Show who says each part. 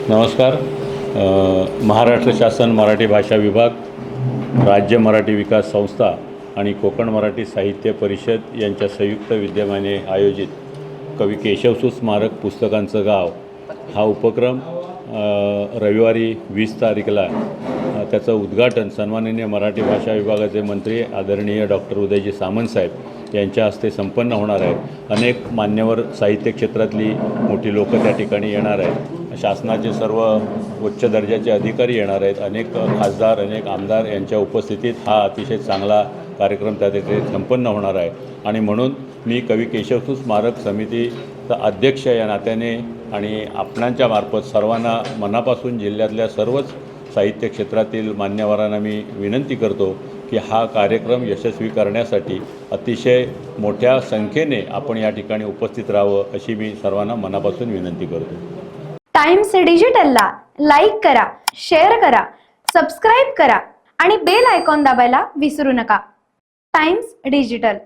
Speaker 1: नमस्कार. महाराष्ट्र शासन मराठी भाषा विभाग, राज्य मराठी विकास संस्था आणि कोकण मराठी साहित्य परिषद यांच्या संयुक्त विद्यमाने आयोजित कवी केशवसुत स्मारक पुस्तकांचं गाव हा उपक्रम रविवारी 20 तारीखला त्याचं उद्घाटन सन्माननीय मराठी भाषा विभागाचे मंत्री आदरणीय डॉक्टर उदयजी सामंत साहेब यांच्या हस्ते संपन्न होणार आहे. अनेक मान्यवर साहित्य क्षेत्रातली मोठी लोक त्या ठिकाणी येणार आहेत. शासनाचे सर्व उच्च दर्जाचे अधिकारी येणार आहेत. अनेक खासदार, अनेक आमदार यांच्या उपस्थितीत हा अतिशय चांगला कार्यक्रम त्या ठिकाणी संपन्न होणार आहे. आणि म्हणून मी कवी केशवसुत स्मारक समितीचा अध्यक्ष या नात्याने आणि आपणांच्या मार्फत सर्वांना मनापासून जिल्ह्यातल्या सर्वच साहित्य क्षेत्रातील मान्यवरांना मी विनंती करतो की हा कार्यक्रम यशस्वी करण्यासाठी अतिशय मोठ्या संख्येने आपण या ठिकाणी उपस्थित राहावं अशी मी सर्वांना मनापासून विनंती करतो.
Speaker 2: टाइम्स डिजिटलला लाईक करा, शेअर करा, सबस्क्राईब करा आणि बेल आयकॉन दाबायला विसरू नका. Times digital.